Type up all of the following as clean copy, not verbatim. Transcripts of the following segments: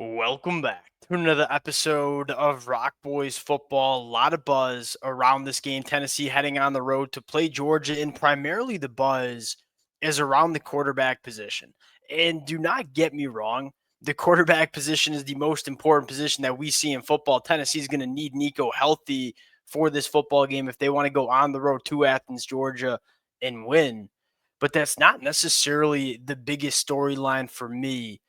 Welcome back to another episode of Rock Boys Football. A lot of buzz around this game. Tennessee heading on the road to play Georgia, and primarily the buzz is around the quarterback position. And do not get me wrong, the quarterback position is the most important position that we see in football. Tennessee is going to need Nico healthy for this football game if they want to go on the road to Athens, Georgia, and win. But that's not necessarily the biggest storyline for me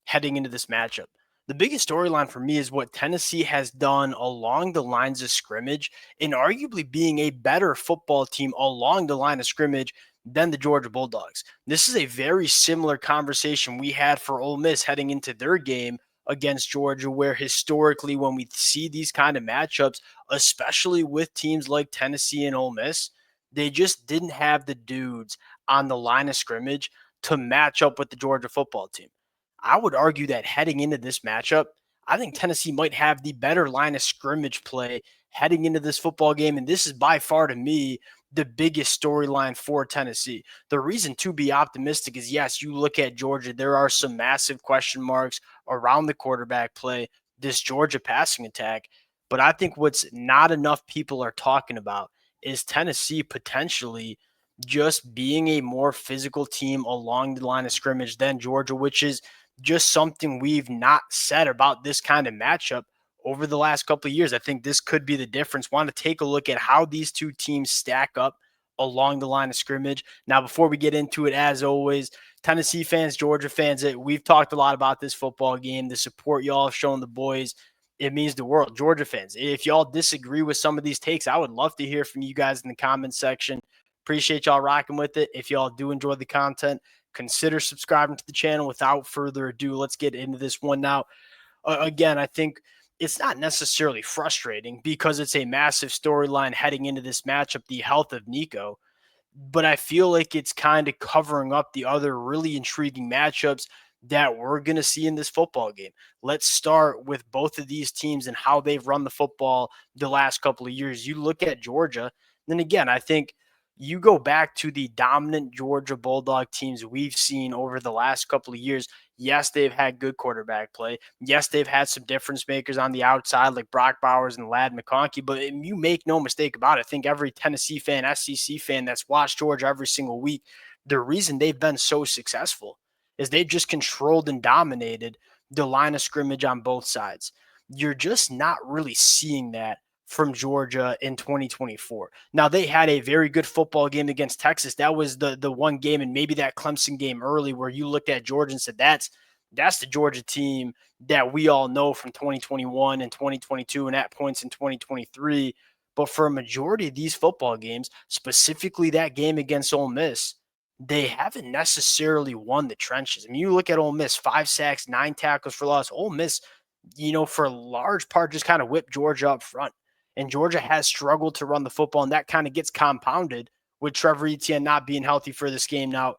heading into this matchup. The biggest storyline for me is what Tennessee has done along the lines of scrimmage and arguably being a better football team along the line of scrimmage than the Georgia Bulldogs. This is a very similar conversation we had for Ole Miss heading into their game against Georgia, where historically, when we see these kind of matchups, especially with teams like Tennessee and Ole Miss, they just didn't have the dudes on the line of scrimmage to match up with the Georgia football team. I would argue that heading into this matchup, I think Tennessee might have the better line of scrimmage play heading into this football game. And this is by far, to me, the biggest storyline for Tennessee. The reason to be optimistic is yes, you look at Georgia, there are some massive question marks around the quarterback play, this Georgia passing attack. But I think what's not enough people are talking about is Tennessee potentially just being a more physical team along the line of scrimmage than Georgia, which is just something we've not said about this kind of matchup over the last couple of years. I think this could be the difference. Want to take a look at how these two teams stack up along the line of scrimmage. Now, before we get into it, as always, Tennessee fans, Georgia fans, we've talked a lot about this football game, the support y'all have shown the boys. It means the world. Georgia fans, if y'all disagree with some of these takes, I would love to hear from you guys in the comments section. Appreciate y'all rocking with it. If y'all do enjoy the content, consider subscribing to the channel. Without further ado, let's get into this one now. Again, I think it's not necessarily frustrating because it's a massive storyline heading into this matchup, the health of Nico. But I feel like it's kind of covering up the other really intriguing matchups that we're going to see in this football game. Let's start with both of these teams and how they've run the football the last couple of years. You look at Georgia, then again, I think you go back to the dominant Georgia Bulldog teams we've seen over the last couple of years. Yes, they've had good quarterback play. Yes, they've had some difference makers on the outside like Brock Bowers and Lad McConkey. But you make no mistake about it. I think every Tennessee fan, SEC fan that's watched Georgia every single week, the reason they've been so successful is they've just controlled and dominated the line of scrimmage on both sides. You're just not really seeing that from Georgia in 2024. Now they had a very good football game against Texas. That was the one game, and maybe that Clemson game early where you looked at Georgia and said that's the Georgia team that we all know from 2021 and 2022 and at points in 2023. But for a majority of these football games, specifically that game against Ole Miss, they haven't necessarily won the trenches. I mean, you look at Ole Miss, 5 sacks, 9 tackles for loss. Ole Miss, for a large part, just kind of whipped Georgia up front. And Georgia has struggled to run the football, and that kind of gets compounded with Trevor Etienne not being healthy for this game. Now,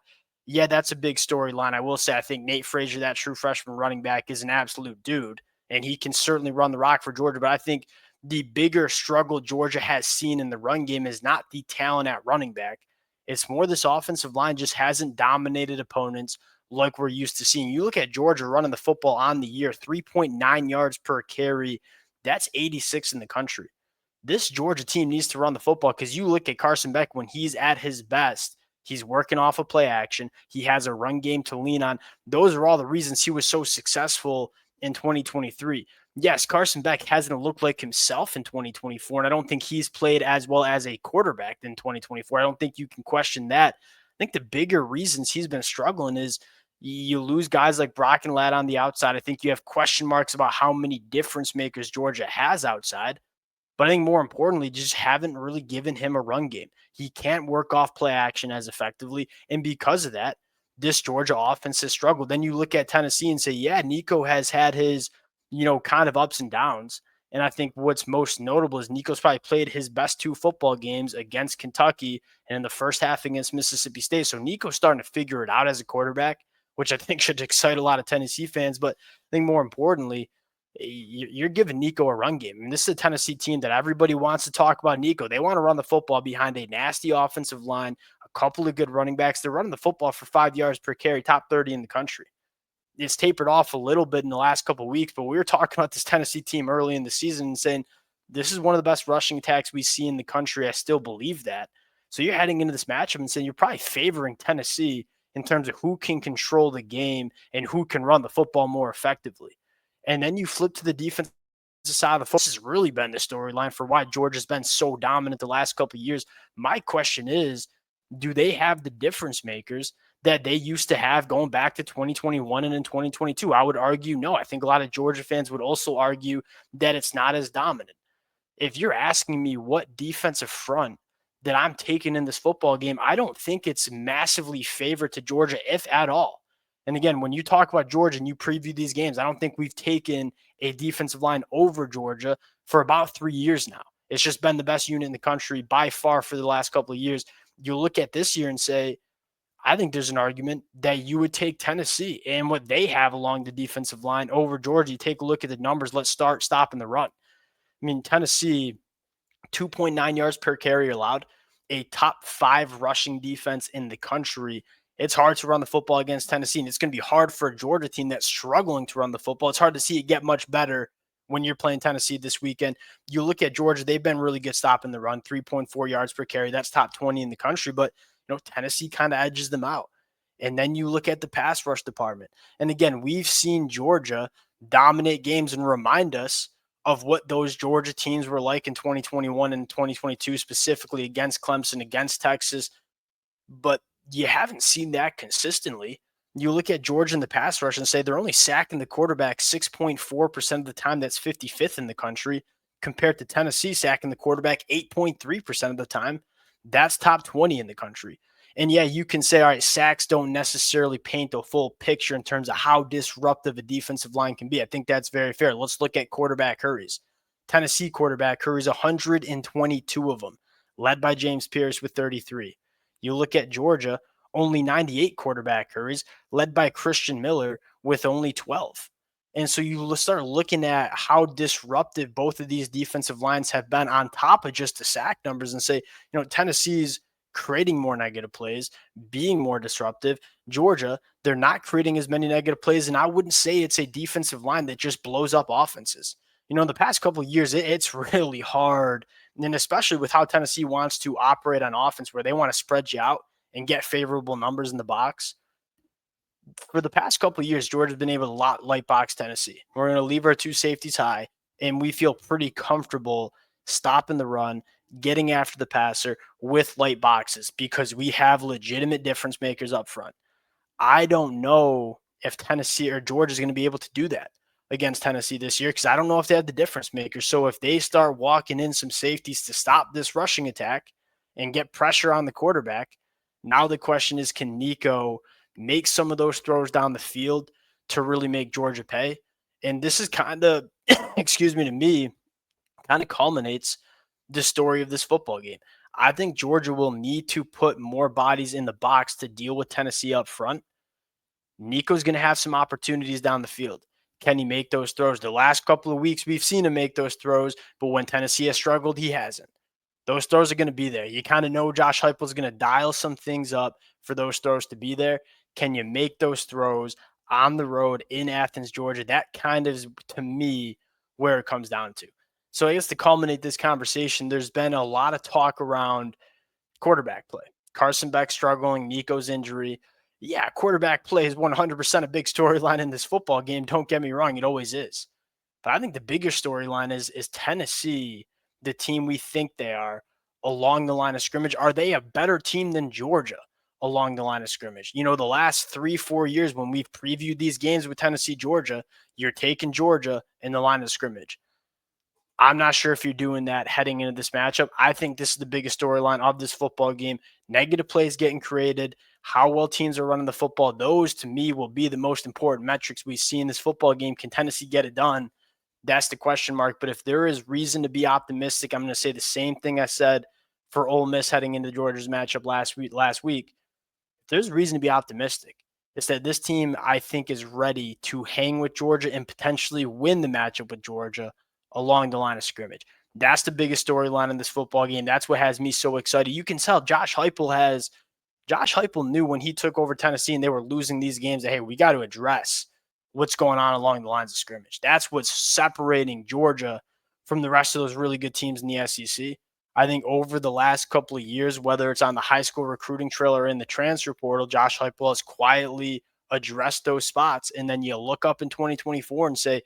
yeah, that's a big storyline. I will say I think Nate Frazier, that true freshman running back, is an absolute dude, and he can certainly run the rock for Georgia. But I think the bigger struggle Georgia has seen in the run game is not the talent at running back. It's more this offensive line just hasn't dominated opponents like we're used to seeing. You look at Georgia running the football on the year, 3.9 yards per carry. That's 86 in the country. This Georgia team needs to run the football because you look at Carson Beck when he's at his best. He's working off of play action. He has a run game to lean on. Those are all the reasons he was so successful in 2023. Yes, Carson Beck hasn't looked like himself in 2024, and I don't think he's played as well as a quarterback in 2024. I don't think you can question that. I think the bigger reasons he's been struggling is you lose guys like Brock and Ladd on the outside. I think you have question marks about how many difference makers Georgia has outside. But I think more importantly, just haven't really given him a run game. He can't work off play action as effectively. And because of that, this Georgia offense has struggled. Then you look at Tennessee and say, yeah, Nico has had his, kind of ups and downs. And I think what's most notable is Nico's probably played his best 2 football games against Kentucky and in the first half against Mississippi State. So Nico's starting to figure it out as a quarterback, which I think should excite a lot of Tennessee fans. But I think more importantly, you're giving Nico a run game. I mean, this is a Tennessee team that everybody wants to talk about Nico. They want to run the football behind a nasty offensive line, a couple of good running backs. They're running the football for 5 yards per carry, top 30 in the country. it's tapered off a little bit in the last couple of weeks, but we were talking about this Tennessee team early in the season and saying this is one of the best rushing attacks we see in the country. I still believe that. So you're heading into this matchup and saying you're probably favoring Tennessee in terms of who can control the game and who can run the football more effectively. And then you flip to the defense side of the football. This has really been the storyline for why Georgia's been so dominant the last couple of years. My question is, do they have the difference makers that they used to have going back to 2021 and in 2022? I would argue no. I think a lot of Georgia fans would also argue that it's not as dominant. If you're asking me what defensive front that I'm taking in this football game, I don't think it's massively favored to Georgia, if at all. And again, when you talk about Georgia and you preview these games, I don't think we've taken a defensive line over Georgia for about 3 years now. It's just been the best unit in the country by far for the last couple of years. You look at this year and say, I think there's an argument that you would take Tennessee and what they have along the defensive line over Georgia. You take a look at the numbers. Let's start stopping the run. I mean, Tennessee, 2.9 yards per carry allowed, a top 5 rushing defense in the country. It's hard to run the football against Tennessee, and it's going to be hard for a Georgia team that's struggling to run the football. It's hard to see it get much better when you're playing Tennessee this weekend. You look at Georgia, they've been really good stopping the run, 3.4 yards per carry. That's top 20 in the country, but Tennessee kind of edges them out. And then you look at the pass rush department. And again, we've seen Georgia dominate games and remind us of what those Georgia teams were like in 2021 and 2022, specifically against Clemson, against Texas. But you haven't seen that consistently. You look at Georgia in the pass rush and say they're only sacking the quarterback 6.4% of the time. That's 55th in the country, compared to Tennessee sacking the quarterback 8.3% of the time. That's top 20 in the country. And yeah, you can say, all right, sacks don't necessarily paint a full picture in terms of how disruptive a defensive line can be. I think that's very fair. Let's look at quarterback hurries. Tennessee quarterback hurries, 122 of them, led by James Pierce with 33. You look at Georgia, only 98 quarterback hurries, led by Christian Miller with only 12. And so you start looking at how disruptive both of these defensive lines have been on top of just the sack numbers and say, Tennessee's creating more negative plays, being more disruptive. Georgia, they're not creating as many negative plays, and I wouldn't say it's a defensive line that just blows up offenses. In the past couple of years, it's really hard, and especially with how Tennessee wants to operate on offense, where they want to spread you out and get favorable numbers in the box. For the past couple of years, Georgia's been able to light box Tennessee. We're going to leave our 2 safeties high, and we feel pretty comfortable stopping the run, getting after the passer with light boxes because we have legitimate difference makers up front. I don't know if Tennessee or Georgia is going to be able to do that against Tennessee this year because I don't know if they have the difference makers. So if they start walking in some safeties to stop this rushing attack and get pressure on the quarterback, now the question is, can Nico make some of those throws down the field to really make Georgia pay? And this is kind of, to me, kind of culminates the story of this football game. I think Georgia will need to put more bodies in the box to deal with Tennessee up front. Nico's going to have some opportunities down the field. Can he make those throws? The last couple of weeks, we've seen him make those throws, but when Tennessee has struggled, he hasn't. Those throws are going to be there. You kind of know Josh Heupel is going to dial some things up for those throws to be there. Can you make those throws on the road in Athens, Georgia? That kind of is, to me, where it comes down to. So I guess to culminate this conversation, there's been a lot of talk around quarterback play. Carson Beck struggling, Nico's injury. Yeah, quarterback play is 100% a big storyline in this football game. Don't get me wrong, it always is. But I think the bigger storyline is Tennessee, the team we think they are, along the line of scrimmage. Are they a better team than Georgia along the line of scrimmage? The last 3-4 years when we've previewed these games with Tennessee, Georgia, you're taking Georgia in the line of scrimmage. I'm not sure if you're doing that heading into this matchup. I think this is the biggest storyline of this football game. Negative plays getting created, how well teams are running the football. Those, to me, will be the most important metrics we see in this football game. Can Tennessee get it done? That's the question mark. But if there is reason to be optimistic, I'm going to say the same thing I said for Ole Miss heading into Georgia's matchup last week. If there's reason to be optimistic, it's that this team, I think, is ready to hang with Georgia and potentially win the matchup with Georgia along the line of scrimmage. That's the biggest storyline in this football game. That's what has me so excited. You can tell Josh Heupel knew when he took over Tennessee and they were losing these games that, hey, we got to address what's going on along the lines of scrimmage. That's what's separating Georgia from the rest of those really good teams in the SEC. I think over the last couple of years, whether it's on the high school recruiting trail or in the transfer portal, Josh Heupel has quietly addressed those spots. And then you look up in 2024 and say,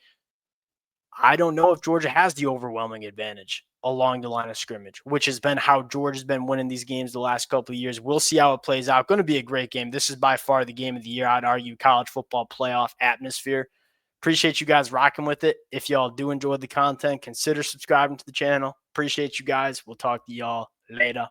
I don't know if Georgia has the overwhelming advantage along the line of scrimmage, which has been how Georgia's been winning these games the last couple of years. We'll see how it plays out. Going to be a great game. This is by far the game of the year. I'd argue college football playoff atmosphere. Appreciate you guys rocking with it. If y'all do enjoy the content, consider subscribing to the channel. Appreciate you guys. We'll talk to y'all later.